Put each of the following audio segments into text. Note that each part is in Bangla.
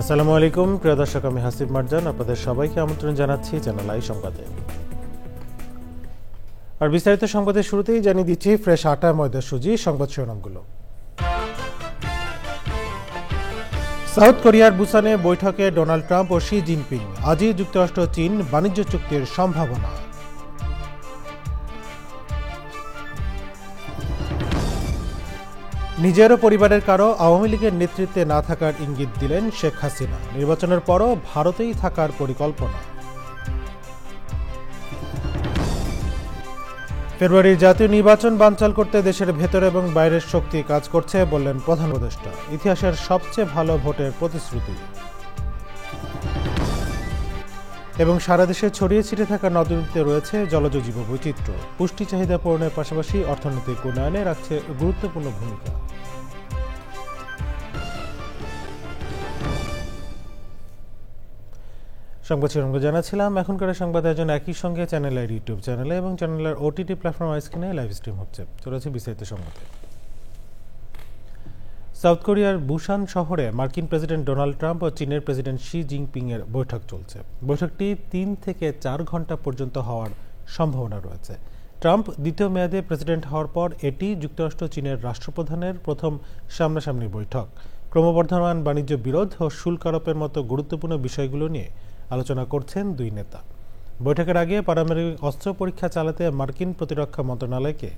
আসসালামু আলাইকুম প্রিয় দর্শক, আমি হাসিব মারজান আপনাদের সবাইকে আমন্ত্রণ জানাচ্ছি চ্যানেল আই সংবাদে। আর বিস্তারিত সংবাদের শুরুতেই জানিয়ে দিচ্ছি ফ্রেশ আটা ময়দা সুজি সংবাদ শিরোনামগুলো। সাউথ কোরিয়ার বুসানে বৈঠকে ডোনাল্ড ট্রাম্প ও শি জিনপিং, আজই যুক্তরাষ্ট্র চীন বাণিজ্য চুক্তির সম্ভাবনা। নিজের পরিবারের কারো আওয়ামী লীগের নেতৃত্বে না থাকার ইঙ্গিত দিলেন শেখ হাসিনা, নির্বাচনের পরও ভারতেই থাকার পরিকল্পনা। ফেব্রুয়ারির জাতীয় নির্বাচন বানচাল করতে দেশের ভেতর এবং বাইরের শক্তি কাজ করছে বললেন প্রধান উপদেষ্টা, ইতিহাসের সবচেয়ে ভালো ভোটের প্রতিশ্রুতি। এবং সারা দেশে ছড়িয়ে ছিটিয়ে থাকা নদীতে রয়েছে জলজ জীববৈচিত্র্য, পুষ্টি চাহিদা পূরণের পাশাপাশি অর্থনৈতিক উন্নয়নে রাখছে গুরুত্বপূর্ণ ভূমিকা। সংবাদ শিরোনাম জানাচ্ছিলাম, এখনকার সংবাদ আয়োজন একই সঙ্গে চ্যানেলের ইউটিউব চ্যানেলে এবং চ্যানেলের ওটিটি প্ল্যাটফর্ম স্ক্রিনে লাইভ স্ট্রিম হচ্ছে। চলেছে বিস্তারিত সংবাদে। সাউথ কোরিয়ার বুসান শহরে মার্কিন প্রেসিডেন্ট ডোনাল্ড ট্রাম্প ও চীনের প্রেসিডেন্ট শি জিনপিং এর বৈঠক চলছে। বৈঠকটি 3 থেকে 4 ঘন্টা পর্যন্ত হওয়ার সম্ভাবনা রয়েছে। ট্রাম্প দ্বিতীয় মেয়াদে প্রেসিডেন্ট হওয়ার পর এটি যুক্তরাষ্ট্র চীনের রাষ্ট্রপ্রধানের প্রথম সামনাসামনি বৈঠক। ক্রমবর্ধমান বাণিজ্য বিরোধ ও শুল্ক আরোপের মতো গুরুত্বপূর্ণ বিষয়গুলো নিয়ে আলোচনা করছেন দুই নেতা। বৈঠকের আগে পারমাণবিক অস্ত্র পরীক্ষা চালাতে মার্কিন প্রতিরক্ষা মন্ত্রণালয়কে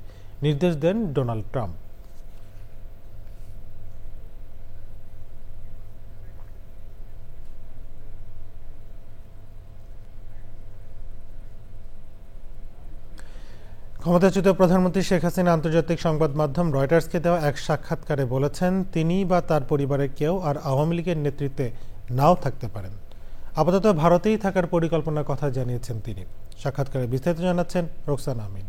নির্দেশ দেন ডোনাল্ড ট্রাম্প। ক্ষমতাচ্যুত প্রধানমন্ত্রী শেখ হাসিনা আন্তর্জাতিক সংবাদ মাধ্যম রয়টার্সকে দেওয়া এক সাক্ষাৎকারে বলেছেন, তিনি বা তার পরিবারের কেউ আর আওয়ামী লীগের নেতৃত্বে নাও থাকতে পারেন। আপাতত ভারতেই থাকার পরিকল্পনার কথা জানিয়েছেন তিনি। সাক্ষাৎকারে বিস্তারিত জানাচ্ছেন রোকসানা আমিন।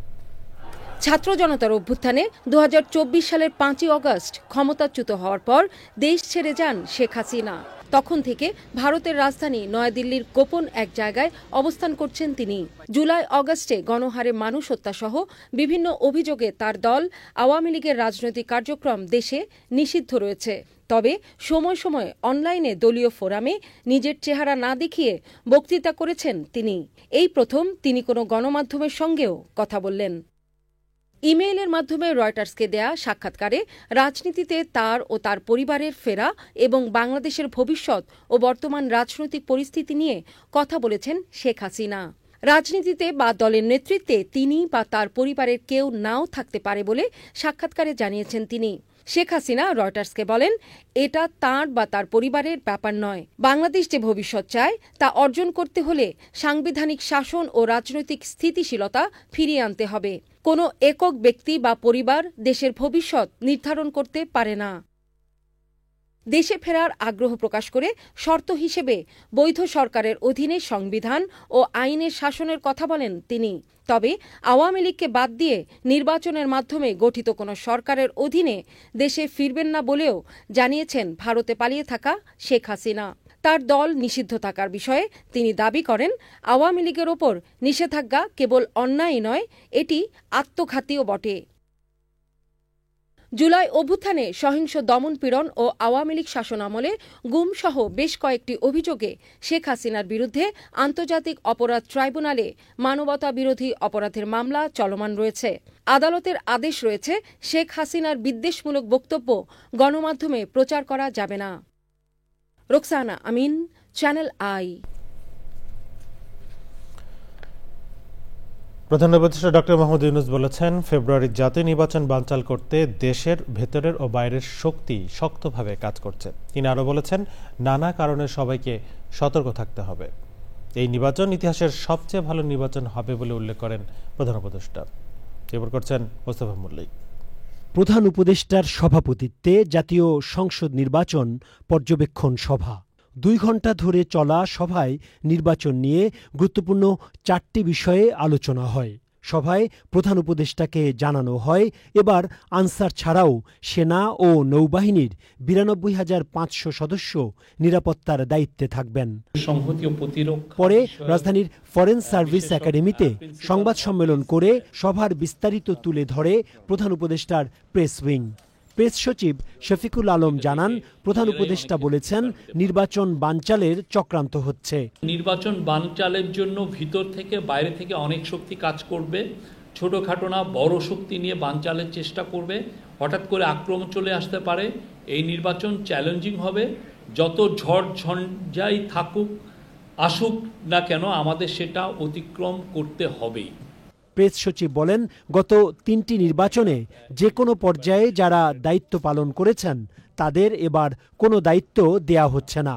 ছাত্র জনতার অভ্যুত্থানে 2024 সালের 5ই অগস্ট ক্ষমতাচ্যুত হওয়ার পর দেশ ছেড়ে যান শেখ হাসিনা। তখন থেকে ভারতের রাজধানী নয়াদিল্লির গোপন এক জায়গায় অবস্থান করছেন তিনি। জুলাই অগস্টে গণহারে মানুষ হত্যা সহ বিভিন্ন অভিযোগে তার দল আওয়ামী লীগের রাজনৈতিক কার্যক্রম দেশে নিষিদ্ধ রয়েছে। তবে সময় সময় অনলাইনে দলীয় ফোরামে নিজের চেহারা না দেখিয়ে বক্তৃতা করেছেন তিনি। এই প্রথম তিনি কোনো গণমাধ্যমের সঙ্গেও কথা বললেন। ইমেইলের মাধ্যমে রয়টার্সকে দেয়া সাক্ষাৎকারে রাজনীতিতে তার ও তার পরিবারের ফেরা এবং বাংলাদেশের ভবিষ্যৎ ও বর্তমান রাজনৈতিক পরিস্থিতি নিয়ে কথা বলেছেন শেখ হাসিনা। রাজনীতিতে বা দলের নেতৃত্বে তিনি বা তার পরিবারের কেউ নাও থাকতে পারে বলে সাক্ষাৎকারে জানিয়েছেন তিনি। শেখ হাসিনা রয়টার্সকে বলেন, এটা তাঁর বা তার পরিবারের ব্যাপার নয়। বাংলাদেশ যে ভবিষ্যৎ চায় তা অর্জন করতে হলে সাংবিধানিক শাসন ও রাজনৈতিক স্থিতিশীলতা ফিরিয়ে আনতে হবে। কোনো একক ব্যক্তি বা পরিবার দেশের ভবিষ্যৎ নির্ধারণ করতে পারে না। দেশে ফেরার আগ্রহ প্রকাশ করে শর্ত হিসেবে বৈধ সরকারের অধীনে সংবিধান ও আইনের শাসনের কথা বলেন তিনি। তবে আওয়ামী লীগকে বাদ দিয়ে নির্বাচনের মাধ্যমে গঠিত কোনো সরকারের অধীনে দেশে ফিরবেন না বলেও জানিয়েছেন ভারতে পালিয়ে থাকা শেখ হাসিনা। তার দল নিষিদ্ধ থাকার বিষয়ে তিনি দাবি করেন, আওয়ামী লীগের ওপর নিষেধাজ্ঞা কেবল অন্যায় নয়, এটি আত্মঘাতীও বটে। জুলাই অভ্যুত্থানে সহিংস দমনপীড়ন ও আওয়ামী লীগ শাসনামলে গুমসহ বেশ কয়েকটি অভিযোগে শেখ হাসিনার বিরুদ্ধে আন্তর্জাতিক অপরাধ ট্রাইব্যুনালে মানবতা বিরোধী অপরাধের মামলা চলমান রয়েছে। আদালতের আদেশ রয়েছে, শেখ হাসিনার বিদ্বেষমূলক বক্তব্য গণমাধ্যমে প্রচার করা যাবে না। রোকসানা আমিন, চ্যানেল আই। প্রধান উপদেষ্টা ডক্টর মোহাম্মদ ইউনূস বলেছেন, ফেব্রুয়ারির জাতীয় নির্বাচন বানচাল করতে দেশের ভেতরের ও বাইরের শক্তি শক্তভাবে কাজ করছে। তিনি আরও বলেছেন, নানা কারণে সবাইকে সতর্ক থাকতে হবে। এই নির্বাচন ইতিহাসের সবচেয়ে ভালো নির্বাচন হবে বলে উল্লেখ করেন প্রধান উপদেষ্টা। রিপোর্ট করছেন মোস্তফা মল্লিক। প্রধান উপদেষ্টার সভাপতিত্বে জাতীয় সংসদ নির্বাচন পর্যবেক্ষণ সভা। 2 ঘণ্টা ধরে চলা সভায় নির্বাচন নিয়ে গুরুত্বপূর্ণ 4টি বিষয়ে আলোচনা হয়। সভায় প্রধান উপদেষ্টাকে জানানো হয় এবার আনসার ছাড়াও সেনা ও নৌবাহিনীর 92,500 সদস্য নিরাপত্তার দায়িত্বে থাকবেন। পরে রাজধানীর ফরেন সার্ভিস একাডেমিতে সংবাদ সম্মেলন করে সভার বিস্তারিত তুলে ধরে প্রধান উপদেষ্টার প্রেস উইং। প্রেস সচিব শফিকুল আলম জানান, প্রধান উপদেষ্টা বলেছেন নির্বাচন বানচালের চক্রান্ত হচ্ছে। নির্বাচন বানচালের জন্য ভিতর থেকে বাইরে থেকে অনেক শক্তি কাজ করবে, ছোটখাটো না বড় শক্তি নিয়ে বানচালের চেষ্টা করবে। হঠাৎ করে আক্রমণ চলে আসতে পারে। এই নির্বাচন চ্যালেঞ্জিং হবে। যত ঝড় ঝঞ্ঝাই আসুক না কেন আমাদের সেটা অতিক্রম করতে হবেই। প্রেস সচিব বলেন, গত 3টি নির্বাচনে যে কোনো পর্যায়ে যারা দায়িত্ব পালন করেছেন তাদের এবার কোনো দায়িত্ব দেয়া হচ্ছে না।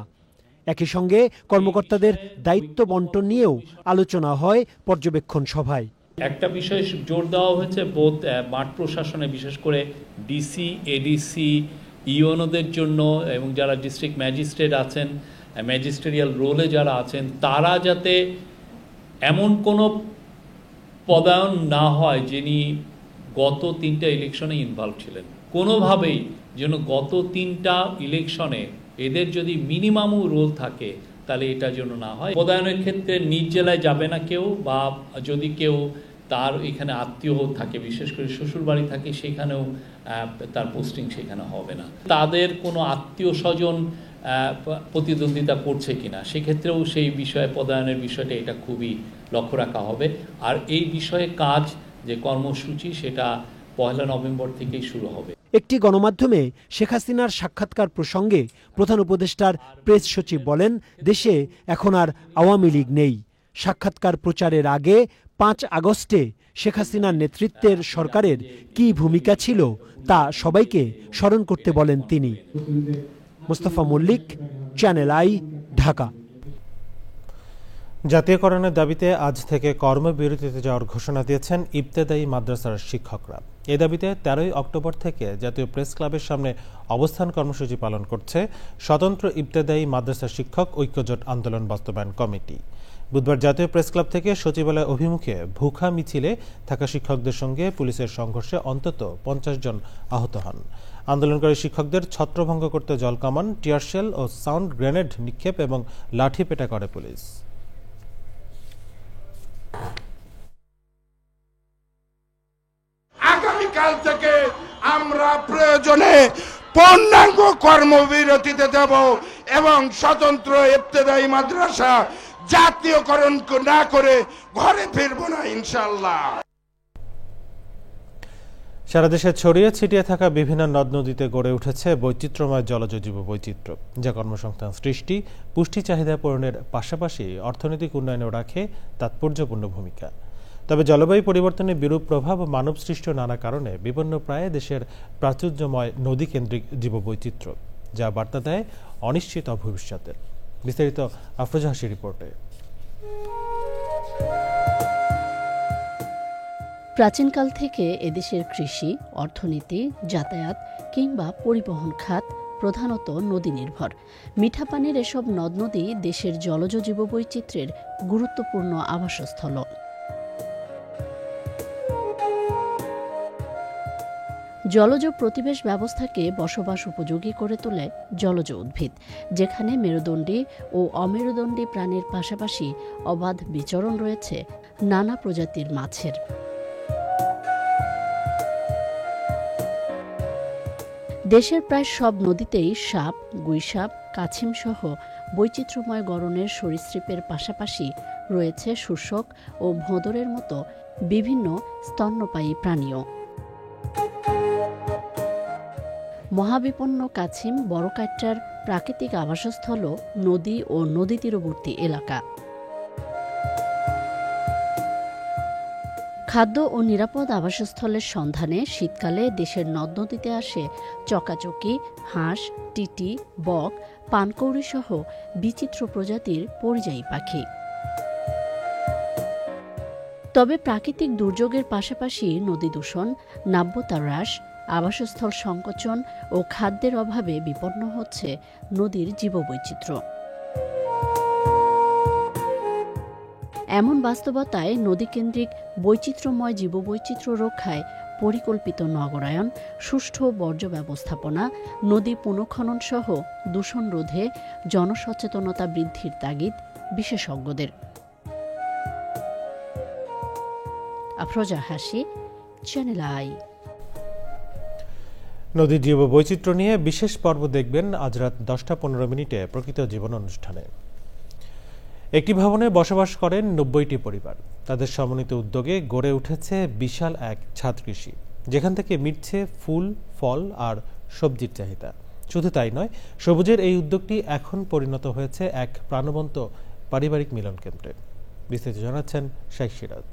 একই সঙ্গে কর্মকর্তাদের দায়িত্ব বন্টন নিয়েও আলোচনা হয় পর্যবেক্ষণ সভায়। একটা বিষয়ে জোর দেওয়া হয়েছে বোধ মাঠ প্রশাসনে, বিশেষ করে ডিসি, এডিসি, ইউএনওদের জন্য এবং যারা ডিস্ট্রিক্ট ম্যাজিস্ট্রেট আছেন, ম্যাজিস্ট্রেরিয়াল রোলে যারা আছেন, তারা যাতে এমন কোনো পদায়ন না হয় যিনি গত 3টা ইলেকশনে ইনভলভ ছিলেন। কোনোভাবেই যেন গত 3টা ইলেকশনে এদের যদি মিনিমামও রোল থাকে তাহলে এটা যেন না হয়। পদায়নের ক্ষেত্রে নিজ জেলায় যাবে না কেউ, বা যদি কেউ তার এখানে আত্মীয় থাকে, বিশেষ করে শ্বশুরবাড়ি থাকে, সেখানেও তার পোস্টিং সেখানে হবে না। তাদের কোনো আত্মীয় স্বজন প্রতিদ্বন্দ্বিতা করছে কিনা সেক্ষেত্রেও সেই বিষয়ে পদায়নের বিষয়টা এটা খুবই লক্ষ্য রাখা হবে। আর এই বিষয়ে কাজ যে কর্মসূচি সেটা 1 নভেম্বর থেকেই শুরু হবে। একটি গণমাধ্যমে শেখ হাসিনার সাক্ষাৎকার প্রসঙ্গে প্রধান উপদেষ্টার প্রেস সচিব বলেন, দেশে এখন আর আওয়ামী লীগ নেই। সাক্ষাৎকার প্রচারের আগে 5 আগস্টে শেখ হাসিনার নেতৃত্বের সরকারের কী ভূমিকা ছিল তা সবাইকে স্মরণ করতে বলেন তিনি। Mostafa Mallik, channel I, Dhaka. জাতীয়করণের দাবিতে আজ থেকে কর্মবিরতিতে যাওয়ার ঘোষণা দিয়েছেন ইবতেদায়ী মাদ্রাসার শিক্ষকরা। এ দাবিতে 13ই অক্টোবর থেকে জাতীয় প্রেস ক্লাবের সামনে অবস্থান কর্মসূচি পালন করছে স্বতন্ত্র ইবতেদায়ী মাদ্রাসা শিক্ষক ঐক্যজোট আন্দোলন বাস্তবায়ন কমিটি। বুধবার জাতীয় প্রেস ক্লাব থেকে সচিবালয় অভিমুখে ভুখা মিছিলে থাকা শিক্ষকদের সঙ্গে পুলিশের সংঘর্ষে অন্তত 50 জন আহত হন। আন্দোলনকারী শিক্ষকদের ছত্রভঙ্গ করতে জলকামান, টিয়ারশেল ও সাউন্ড গ্রেনেড নিক্ষেপ এবং লাঠিপেটা করে পুলিশ। আগামীকাল থেকে আমরা প্রয়োজনে পূর্ণাঙ্গ কর্মবিরতিতে যাব এবং স্বতন্ত্র ইবতেদায়ী মাদ্রাসা জাতীয়করণ না করে ঘরে ফিরব না ইনশাআল্লাহ। সারা দেশে ছড়িয়ে ছিটিয়ে থাকা বিভিন্ন নদ নদীতে গড়ে উঠেছে বৈচিত্র্যময় জলজ জীব বৈচিত্র্য, যা কর্মসংস্থান সৃষ্টি, পুষ্টি চাহিদা পূরণের পাশাপাশি অর্থনৈতিক উন্নয়নেও রাখে তাৎপর্যপূর্ণ ভূমিকা। তবে জলবায়ু পরিবর্তনের বিরূপ প্রভাব ও মানবসৃষ্ট নানা কারণে বিপন্নপ্রায় দেশের প্রাচুর্যময় নদীকেন্দ্রিক জীববৈচিত্র্য, যা বার্তা দেয় অনিশ্চিত ভবিষ্যতের। বিস্তারিত আফরোজা হাসির রিপোর্টে। প্রাচীনকাল থেকে এদেশের কৃষি, অর্থনীতি, যাতায়াত কিংবা পরিবহন খাত প্রধানত নদী নির্ভর। মিঠা পানির এসব নদ নদী দেশের জলজ জীববৈচিত্র্যের গুরুত্বপূর্ণ আবাসস্থল। জলজ প্রতিবেশ ব্যবস্থাকে বসবাস উপযোগী করে তোলে জলজ উদ্ভিদ, যেখানে মেরুদণ্ডী ও অমেরুদণ্ডী প্রাণীর পাশাপাশি অবাধ বিচরণ রয়েছে নানা প্রজাতির মাছের। দেশের প্রায় সব নদীতেই সাপ, গুইসাপ, কাছিম সহ বৈচিত্র্যময় গড়নের সরীসৃপের পাশাপাশি রয়েছে শুষ্ক ও ভোঁদরের মতো বিভিন্ন স্তন্যপায়ী প্রাণীও। মহাবিপন্ন কাছিম বড়কাইট্টার প্রাকৃতিক আবাসস্থল নদী ও নদী তীরবর্তী এলাকা। খাদ্য ও নিরাপদ আবাসস্থলের সন্ধানে শীতকালে দেশের নদ নদীতে আসে চকাচকি, হাঁস, টিটি, বক, পানকৌড়ি সহ বিচিত্র প্রজাতির পরিযায়ী পাখি। তবে প্রাকৃতিক দুর্যোগের পাশাপাশি নদী দূষণ, নাব্যতা হ্রাস, আবাসস্থল সংকোচন ও খাদ্যের অভাবে বিপন্ন হচ্ছে নদীর জীববৈচিত্র্য। এমন বাস্তবতায় নদীকেন্দ্রিক বৈচিত্র্যময় জীববৈচিত্র্য রক্ষায় পরিকল্পিত নগরায়ন, সুষ্ঠু বর্জ্য ব্যবস্থাপনা, নদী পুনঃখনন সহ দূষণ রোধে জনসচেতনতা বৃদ্ধির তাগিদ বিশেষজ্ঞদের। আফরোজা হাসি, চ্যানেল আই। নদীর জীববৈচিত্র্য নিয়ে বিশেষ পর্ব দেখবেন আজ রাত 10:15 প্রকৃত জীবন অনুষ্ঠানে। একটি ভবনে বসবাস করেন 90টি পরিবার। তাদের সমন্বিত উদ্যোগে গড়ে উঠেছে বিশাল এক ছাদ কৃষি, যেখান থেকে মিটছে ফুল, ফল আর সবজির চাহিদা। শুধু তাই নয়, সবুজের এই উদ্যোগটি এখন পরিণত হয়েছে এক প্রাণবন্ত পারিবারিক মিলন কেন্দ্রে। বিস্তারিত জানাচ্ছেন শেখ সিরাজ।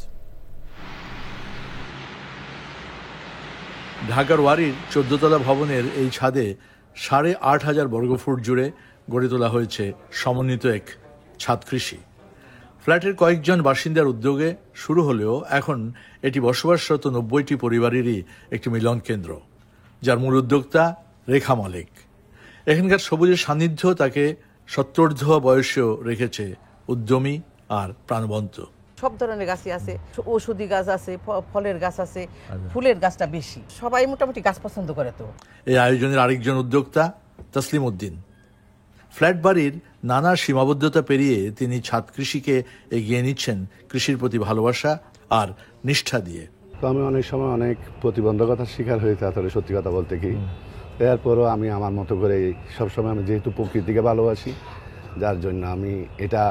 ঢাকার ওয়ারির 14 তলা ভবনের এই ছাদে 8,500 বর্গফুট জুড়ে গড়ে তোলা হয়েছে সমন্বিত এক ছাদ কৃষি। ফ্ল্যাটের কয়েকজন বাসিন্দার উদ্যোগে শুরু হলেও এখন এটি বসবাসরত 90টি পরিবারেরই একটি মিলন কেন্দ্র, যার মূল উদ্যোক্তা রেখা মালিক। এখানকার সবুজের সান্নিধ্য তাকে 70 বয়সেও রেখেছে উদ্যমী আর প্রাণবন্ত। সব ধরনের গাছই আছে, ঔষধি গাছ আছে, ফলের গাছ আছে, ফুলের গাছটা বেশি। সবাই মোটামুটি গাছ পছন্দ করে। তো এই আয়োজনের আরেকজন উদ্যোক্তা তসলিম উদ্দিন। ফ্ল্যাট বাড়ির নানা সীমাবদ্ধতা পেরিয়ে তিনি ছাদ কৃষিকে এগিয়ে নিচ্ছেন কৃষির প্রতি ভালোবাসা আর নিষ্ঠা দিয়ে। তো আমি অনেক সময় অনেক প্রতিবন্ধকতার শিকার হয়েছে, আসলে সত্যি কথা বলতে কি। এরপরও আমি আমার মতো করে সবসময়, আমি যেহেতু প্রকৃতিকে ভালোবাসি, যার জন্য আমি এটা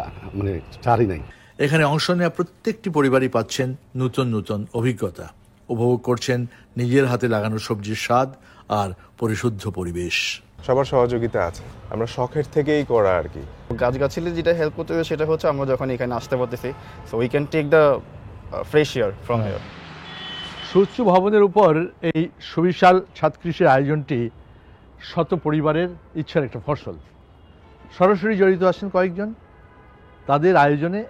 ছাড়ি নাই। এখানে অংশ নেওয়া প্রত্যেকটি পরিবারই পাচ্ছেন নতুন নতুন অভিজ্ঞতা, উপভোগ করছেন নিজের হাতে লাগানো সবজির স্বাদ আর পরিশুদ্ধ পরিবেশ। সবার সহযোগিতা আছে, আমরা শখের থেকেই করা আর কি। গাছগাছালি যেটা হেল্প করতে হবে সেটা হচ্ছে আমরা যখন এখানে আসতে পারতেছি, so we can take the fresh air from here. সুউচ্চ ভবনের উপর এই সুবিশাল ছাদ কৃষির আয়োজনটি শত পরিবারের ইচ্ছার একটা ফসল। সরাসরি জড়িত আছেন কয়েকজন, তাদের আয়োজনে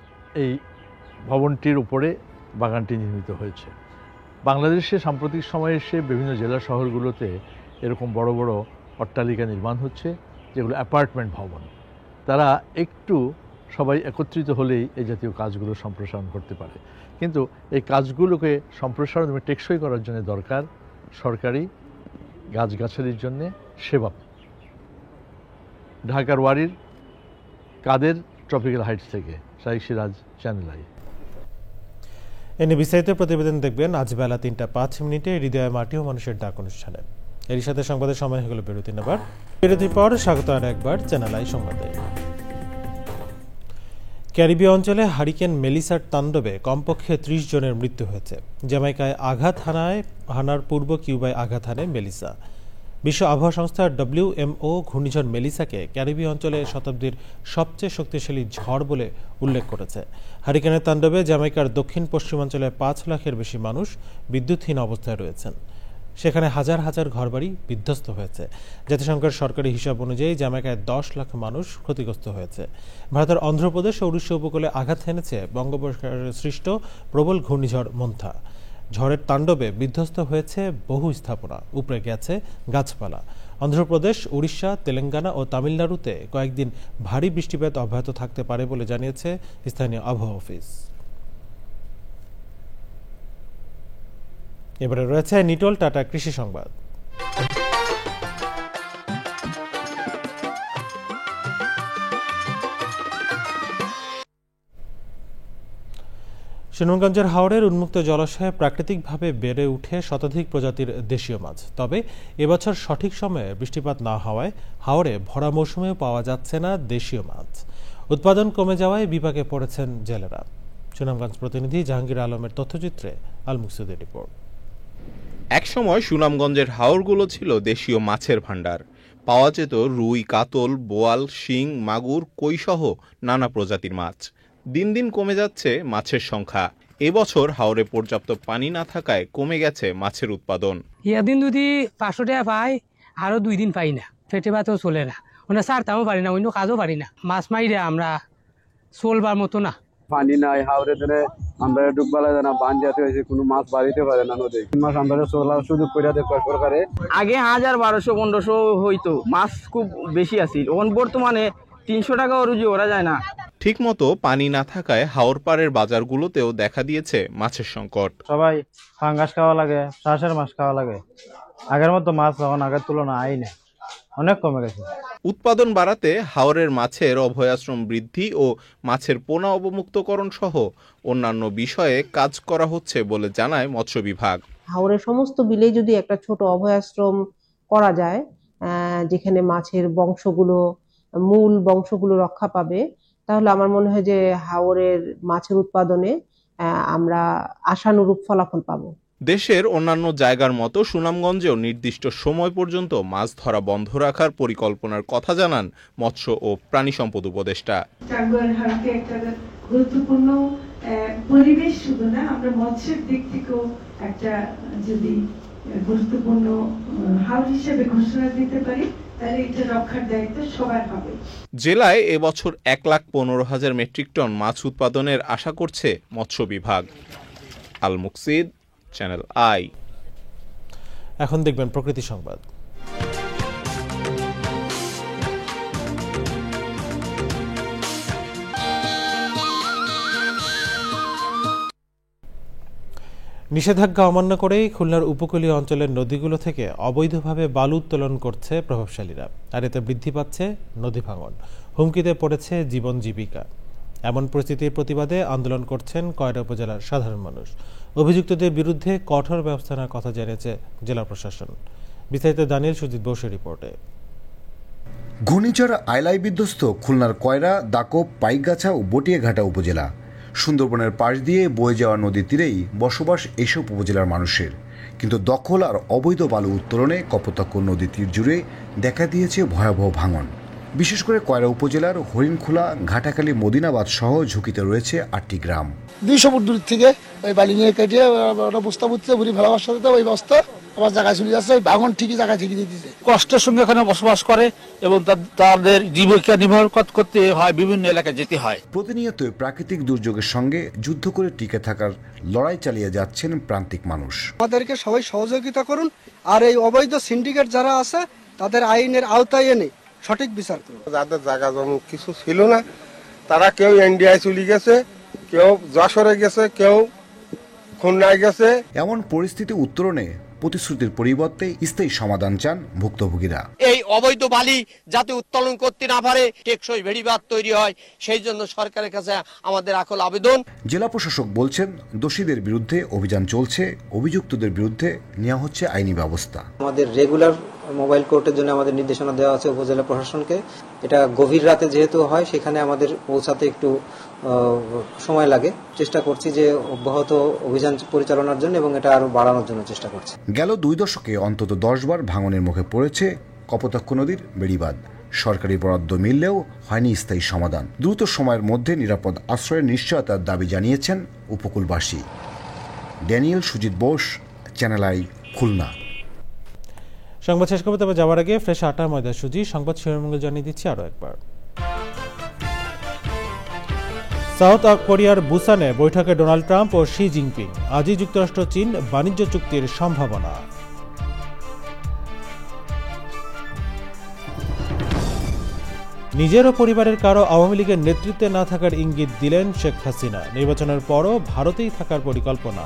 এই ভবনটির উপরে বাগানটি নির্মিত হয়েছে। বাংলাদেশে সাম্প্রতিক সময়ে এসে বিভিন্ন জেলা শহরগুলোতে এরকম বড় বড় অট্টালিকা নির্মাণ হচ্ছে, যেগুলো অ্যাপার্টমেন্ট ভবন। তারা একটু সবাই একত্রিত হলেই এই জাতীয় কাজগুলো সম্প্রসারণ করতে পারে, কিন্তু এই কাজগুলোকে সম্প্রসারণ এবং টেকসই করার জন্য দরকার সরকারি গাছগাছালির জন্য সেবা। ঢাকার ওয়ারির কাদের ট্রপিক্যাল হাইটস থেকে শেখ সিরাজ, চ্যানেল আই। এনে বিস্তারিত প্রতিবেদন দেখবেন আজ বেলা 3:05 হৃদয় মাটি ও মানুষের ডাক অনুষ্ঠানে। এর সাথে সংবাদের সময় হয়ে গেল বিরতি নেবার। বিরতির পর স্বাগত আর একবার চ্যানেল আই সংবাদে। ক্যারিবীয় অঞ্চলে হারিকেন মেলিসার তাণ্ডবে কমপক্ষে 30 জনের মৃত্যু হয়েছে। জ্যামাইকায় আঘাত হানার পূর্ব কিউবায় আঘাত হানে মেলিসা। বিশ্ব আবহাওয়া সংস্থা WMO ঘূর্ণিঝড় মেলিসাকে ক্যারিবীয় অঞ্চলে শতাব্দীর সবচেয়ে শক্তিশালী ঝড় বলে উল্লেখ করেছে। হারিকেনের তাণ্ডবে জ্যামাইকার দক্ষিণ পশ্চিমাঞ্চলে 5 লাখের বেশি মানুষ বিদ্যুৎহীন অবস্থায় রয়েছেন। সেখানে হাজার হাজার ঘরবাড়ি বিধ্বস্ত হয়েছে। জাতিসংঘের সরকারি হিসাব অনুযায়ী জ্যামাইকায় 10 লাখ মানুষ ক্ষতিগ্রস্ত হয়েছে। ভারতের অন্ধ্রপ্রদেশ ও উড়িষ্যা উপকূলে আঘাত হেনেছে বঙ্গোপসাগরে সৃষ্ট প্রবল ঘূর্ণিঝড় মন্থা। ঝড়ের তাণ্ডবে বিধ্বস্ত হয়েছে বহু স্থাপনা, উপড়ে গেছে গাছপালা। অন্ধ্রপ্রদেশ, উড়িষ্যা, তেলেঙ্গানা ও তামিলনাড়ুতে কয়েকদিন ভারী বৃষ্টিপাত অব্যাহত থাকতে পারে বলে জানিয়েছে স্থানীয় আবহাওয়া অফিস। এবারে রয়েছে নিটল টাটা কৃষি সংবাদ। সুনামগঞ্জের হাওরের উন্মুক্ত জলাশয়ে প্রাকৃতিকভাবে বেড়ে উঠে শতাধিক প্রজাতির দেশীয় মাছ। তবে এবছর সঠিক সময়ে বৃষ্টিপাত না হওয়ায় হাওরে ভরা মৌসুমেও পাওয়া যাচ্ছে না দেশীয় মাছ। উৎপাদন কমে যাওয়ায় বিপাকে পড়েছেন জেলেরা। সুনামগঞ্জ প্রতিনিধি জাহাঙ্গীর আলমের তথ্যচিত্রে আল মুকসুদের রিপোর্ট। একসময় সুনামগঞ্জের হাওরগুলো ছিল দেশীয় মাছের ভাণ্ডার। পাওয়া যেত রুই, কাতল, বোয়াল, শিং, মাগুর, কইসহ নানা প্রজাতির মাছ। দিন দিন কমে যাচ্ছে মাছের সংখ্যা। এবছর হাওরে পর্যাপ্ত পানি না থাকায় কমে গেছে মাছের উৎপাদন। একদিন যদি 500 টাকা পাই, আরো 2 দিন পাই না, পেটে ভাতও চলে না, ওনা সারতামও পারি না, অন্য কাজও পারি না। মাছ মাইরে আমরা চলবার মতো না। পানি নাই হাওড়ে ধরে আমরা ডুববালা না বান জাতি হয়েছে, কোনো মাছ বাড়িতে পারে না নদী। মাছ আমরা চলার সুযোগ করে দেয় সরকারে। আগে 1000-1200-1500 হইতো, মাছ খুব বেশি আছিল। এখন বর্তমানে 300 টাকাও রুজি ওরা যায় না। ঠিকমতো পানি না থাকায় হাওর পাড়ের বাজারগুলোতেও দেখা দিয়েছে মাছের সংকট। সবাই ফাঙ্গাস খাওয়া লাগে, শ্বাসের মাছ খাওয়া লাগে। আগের মতো মাছ এখন আগের তুলনায় আইনে অনেক কমে গেছে। উৎপাদন বাড়াতে হাওরের মাছের অভয়াশ্রম বৃদ্ধি ও মাছের পোনা অবমুক্তকরণ সহ অন্যান্য বিষয়ে কাজ করা হচ্ছে বলে জানায় মৎস্য বিভাগ। হাওরের সমস্ত বিলে যদি একটা ছোট অভয়াশ্রম করা যায়, যেখানে মাছের মূল বংশগুলো রক্ষা পাবে, তাহলে আমার মনে হয় যে হাওরের মাছের উৎপাদনে আমরা আশানুরূপ ফলাফল পাবো। দেশের অন্যান্য জায়গার মতো সুনামগঞ্জেও নির্দিষ্ট সময় পর্যন্ত মাছ ধরা বন্ধ রাখার পরিকল্পনার কথা জানান মৎস্য ও প্রাণী সম্পদ উপদেষ্টা। টাঙ্গুয়ার হাওরকে একটা গুরুত্বপূর্ণ পরিবেশ শুধু না, আমরা মৎস্যের দিক থেকেও একটা যদি গুরুত্বপূর্ণ হাওর হিসেবে ঘোষণা দিতে পারি, তাহলে এটা রক্ষার দায়িত্ব সবার হবে। জেলায় এবছর 1,15,000 মেট্রিক টন মাছ উৎপাদনের আশা করছে মৎস্য বিভাগ। আল মুকসিদ, চ্যানেল আই। এখন দেখবেন প্রকৃতি সংবাদ। নিষেধাজ্ঞা অমান্য করেই খুলনার উপকূলীয় অঞ্চলের নদীগুলো থেকে অবৈধভাবে বালু উত্তোলন করছে প্রভাবশালীরা, আর এতে বৃদ্ধি পাচ্ছে নদী ভাঙন, হুমকিতে পড়েছে জীবন জীবিকা। এমন পরিস্থিতির প্রতিবাদে আন্দোলন করছেন কয়রা উপজেলার সাধারণ মানুষ। অভিযুক্তদের বিরুদ্ধে কঠোর ব্যবস্থা নেওয়ার কথা জানিয়েছে জেলা প্রশাসন। বিস্তারিত দানিয়েল সুজিত বসুর রিপোর্টে। ঘূর্ণিঝড় আইলাই বিধ্বস্ত খুলনার কয়রা, দাকব, পাইকগাছা ও বটিয়াঘাটা উপজেলা। সুন্দরবনের পাশ দিয়ে বয়ে যাওয়া নদীর তীরেই বসবাস এসব উপজেলার মানুষের, কিন্তু দখল আর অবৈধ বালু উত্তোলনে কপোতাক্ষ নদী তীর জুড়ে দেখা দিয়েছে ভয়াবহ ভাঙন। বিশেষ করে কয়রা উপজেলার হরিণখোলা, ঘাটাখালী, মদিনাবাদ সহ ঝুঁকিতে রয়েছে 8টি গ্রাম। 200 ফুট দূর থেকে ওই বালি নিয়ে কেটে ওটা বস্তা বুঝতে বুড়ি ফেলাবার সাথে ওই বস্তা আবার জায়গায় চলে যাচ্ছে। ওই ভাঙন ঠিকই জায়গায় থেকে দিতেছে। কষ্টের সঙ্গে এখানে বসবাস করে এবং তাদের জীবিকা নির্ভর করতে হয়, বিভিন্ন এলাকায় যেতে হয়। প্রতিনিয়ত প্রাকৃতিক দুর্যোগের সঙ্গে যুদ্ধ করে টিকে থাকার লড়াই চালিয়ে যাচ্ছেন প্রান্তিক মানুষ। আমাদেরকে সবাই সহযোগিতা করুন, আর এই অবৈধ সিন্ডিকেট যারা আছে তাদের আইনের আওতায় এনে সঠিক বিচার করুন। যাদের জায়গা জমি কিছু ছিল না, তারা কেউ এনডিআই চলে গেছে, কেউ যশোরে গেছে, কেউ খুলনায় গেছে। এমন পরিস্থিতি উত্তরণে প্রতিশ্রুতির পরিবর্তে স্থায়ী সমাধান চান ভুক্তভোগীরা। এই অবৈধ বালি যাতে উত্তোলন করতে না পারে, টেকসই বেড়িবাঁধ তৈরি হয়, সেই জন্য সরকারের কাছে আমাদের আকুল আবেদন। জেলা প্রশাসক বলছেন, দোষীদের বিরুদ্ধে অভিযান চলছে, অভিযুক্তদের বিরুদ্ধে নেওয়া হচ্ছে আইনি ব্যবস্থা। আমাদের রেগুলার মোবাইল কোর্টের জন্য আমাদের নির্দেশনা দেওয়া আছে উপজেলা প্রশাসনকে। এটা গভীর রাতে যেহেতু হয়, সেখানে আমাদের পৌঁছাতে একটু সময় লাগে। চেষ্টা করছি যে অব্যাহত অভিযান পরিচালনার জন্য এবং এটা আরো বাড়ানোর জন্য চেষ্টা করছি। গেল 2 দশকে অন্তত 10 বার ভাঙনের মুখে পড়েছে কপোতাক্ষ নদীর বেড়িবাঁধ। সরকারি বরাদ্দ মিললেও হয়নি স্থায়ী সমাধান। দ্রুত সময়ের মধ্যে নিরাপদ আশ্রয়ের নিশ্চয়তার দাবি জানিয়েছেন উপকূলবাসী। Daniel Sujit Bose, channel I, Khulna. সংবাদ শেষ করতে যাওয়ার আগে ফ্রেশ আটা, ময়দা, সুজি সংবাদ শিরোনামগুলো জানিয়ে দিচ্ছি আরো একবার। সাউথ কোরিয়ার বুসানে বৈঠকে ডোনাল্ড ট্রাম্প ও শি জিনপিং। আজই যুক্তরাষ্ট্র চীন বাণিজ্য চুক্তির সম্ভাবনা। নিজের ও পরিবারের কারো আওয়ামী লীগের নেতৃত্বে না থাকার ইঙ্গিত দিলেন শেখ হাসিনা। নির্বাচনের পরও ভারতেই থাকার পরিকল্পনা।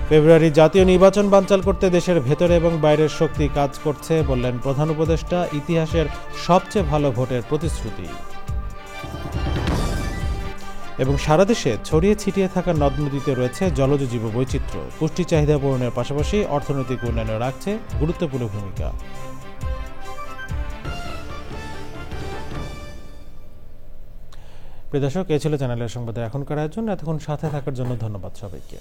ফেব্রুয়ারি জাতীয় নির্বাচন বানচাল করতে দেশের ভেতরে এবং বাইরের শক্তি কাজ করছে বললেন প্রধান উপদেষ্টা। ইতিহাসের সবচেয়ে ভালো ভোটের প্রতিশ্রুতি। এবং সারা দেশে ছড়িয়ে ছিটিয়ে থাকা নদ নদীতে রয়েছে জলজ জীববৈচিত্র্য। পুষ্টি চাহিদা পূরণের পাশাপাশি অর্থনৈতিক উন্নয়নে রাখছে গুরুত্বপূর্ণ ভূমিকা। প্রিয় দর্শক, এই ছিল চ্যানেলের সংবাদের এখনকার আয়োজন। এতক্ষণ সাথে থাকার জন্য ধন্যবাদ সবাইকে।